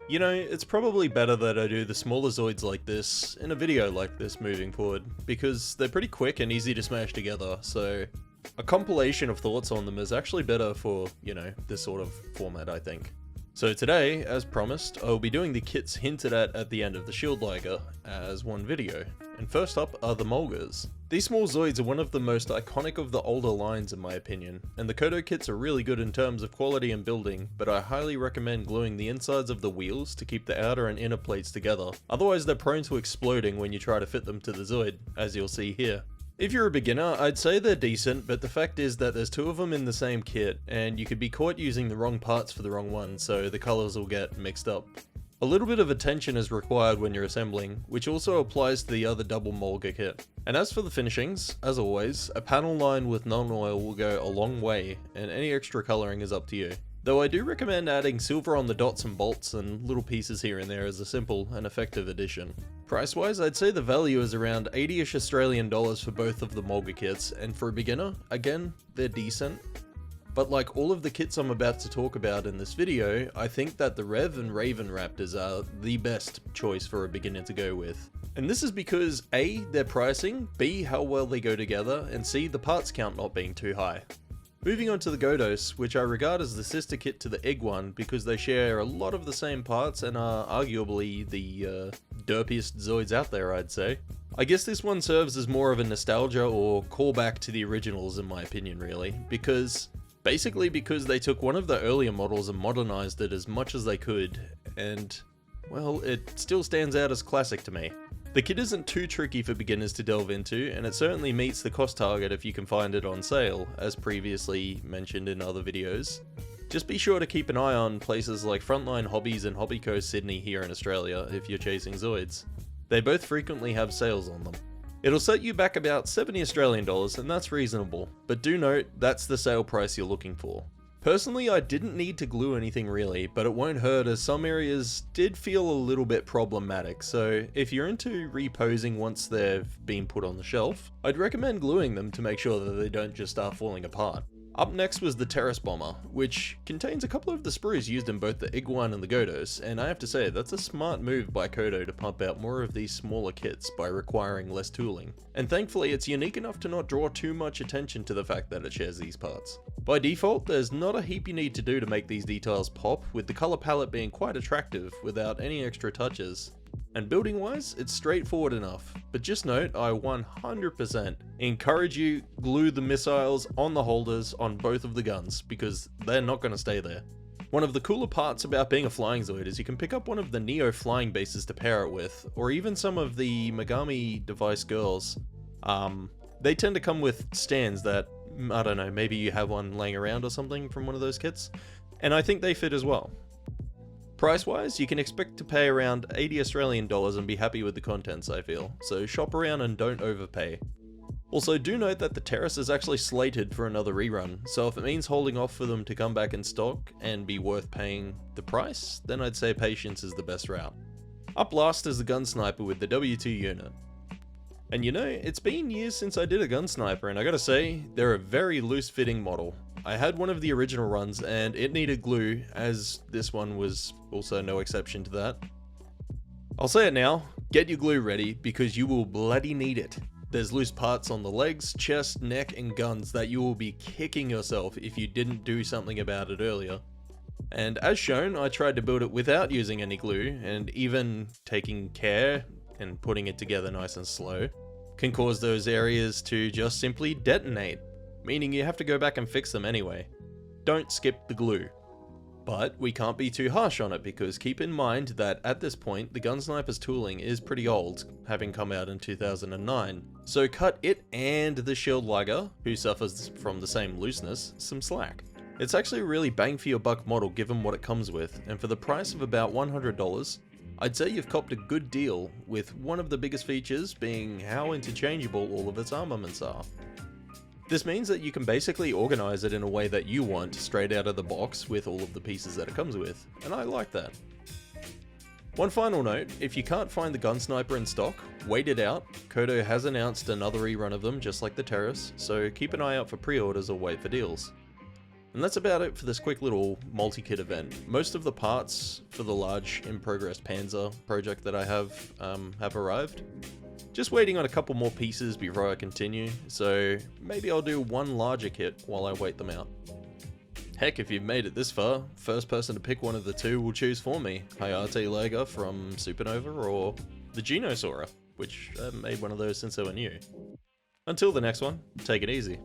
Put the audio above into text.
You know, it's probably better that I do the smaller Zoids like this in a video like this moving forward, because they're pretty quick and easy to smash together, so a compilation of thoughts on them is actually better for, this sort of format, I think. So today, as promised, I will be doing the kits hinted at the end of the Shield Liger as one video. And first up are the Mulgas. These small Zoids are one of the most iconic of the older lines in my opinion, and the Kodo kits are really good in terms of quality and building, but I highly recommend gluing the insides of the wheels to keep the outer and inner plates together, otherwise they're prone to exploding when you try to fit them to the Zoid, as you'll see here. If you're a beginner, I'd say they're decent, but the fact is that there's two of them in the same kit, and you could be caught using the wrong parts for the wrong one, so the colours will get mixed up. A little bit of attention is required when you're assembling, which also applies to the other double Mulga kit. And as for the finishings, as always, a panel line with non-oil will go a long way, and any extra colouring is up to you. Though I do recommend adding silver on the dots and bolts and little pieces here and there as a simple and effective addition. Price wise, I'd say the value is around 80ish Australian dollars for both of the Mulga kits, and for a beginner, again, they're decent. But like all of the kits I'm about to talk about in this video, I think that the Rev and Raven Raptors are the best choice for a beginner to go with. And this is because A, their pricing, B, how well they go together, and C, the parts count not being too high. Moving on to the Godos, which I regard as the sister kit to the Iguan because they share a lot of the same parts and are arguably the derpiest Zoids out there, I'd say. I guess this one serves as more of a nostalgia or callback to the originals in my opinion really, basically because they took one of the earlier models and modernized it as much as they could, and well, it still stands out as classic to me. The kit isn't too tricky for beginners to delve into, and it certainly meets the cost target if you can find it on sale, as previously mentioned in other videos. Just be sure to keep an eye on places like Frontline Hobbies and Hobbyco Sydney here in Australia if you're chasing Zoids. They both frequently have sales on them. It'll set you back about 70 Australian dollars, and that's reasonable, but do note that's the sale price you're looking for. Personally, I didn't need to glue anything really, but it won't hurt as some areas did feel a little bit problematic, so if you're into reposing once they've been put on the shelf, I'd recommend gluing them to make sure that they don't just start falling apart. Up next was the Terrace Bomber, which contains a couple of the sprues used in both the Iguan and the Godos, and I have to say that's a smart move by Kodo to pump out more of these smaller kits by requiring less tooling. And thankfully it's unique enough to not draw too much attention to the fact that it shares these parts. By default, there's not a heap you need to do to make these details pop, with the colour palette being quite attractive without any extra touches. And building wise, it's straightforward enough, but just note I 100% encourage you glue the missiles on the holders on both of the guns, because they're not going to stay there. One of the cooler parts about being a flying Zoid is you can pick up one of the Neo flying bases to pair it with, or even some of the Megami device girls. They tend to come with stands that, I don't know, maybe you have one laying around or something from one of those kits, and I think they fit as well. Price wise, you can expect to pay around 80 Australian dollars and be happy with the contents I feel, so shop around and don't overpay. Also do note that the Terrace is actually slated for another rerun, so if it means holding off for them to come back in stock and be worth paying the price, then I'd say patience is the best route. Up last is the Gun Sniper with the W2 unit. And you know, it's been years since I did a Gun Sniper, and I gotta say, they're a very loose fitting model. I had one of the original runs and it needed glue, as this one was also no exception to that. I'll say it now, get your glue ready because you will bloody need it. There's loose parts on the legs, chest, neck and guns that you will be kicking yourself if you didn't do something about it earlier. And as shown, I tried to build it without using any glue, and even taking care and putting it together nice and slow can cause those areas to just simply detonate, meaning you have to go back and fix them anyway. Don't skip the glue. But we can't be too harsh on it because keep in mind that at this point the Gun Sniper's tooling is pretty old, having come out in 2009. So cut it and the Shield Liger, who suffers from the same looseness, some slack. It's actually a really bang for your buck model given what it comes with, and for the price of about $100, I'd say you've copped a good deal, with one of the biggest features being how interchangeable all of its armaments are. This means that you can basically organize it in a way that you want straight out of the box with all of the pieces that it comes with, and I like that. One final note, if you can't find the Gun Sniper in stock, wait it out. Kodo has announced another rerun of them just like the Terrace, so keep an eye out for pre-orders or wait for deals. And that's about it for this quick little multi-kit event. Most of the parts for the large in-progress Panzer project that I have arrived. Just waiting on a couple more pieces before I continue, so maybe I'll do one larger kit while I wait them out. Heck, if you've made it this far, first person to pick one of the two will choose for me. Hayate Lega from Supernova or the Genosaurer, which I made one of those since they were new. Until the next one, take it easy.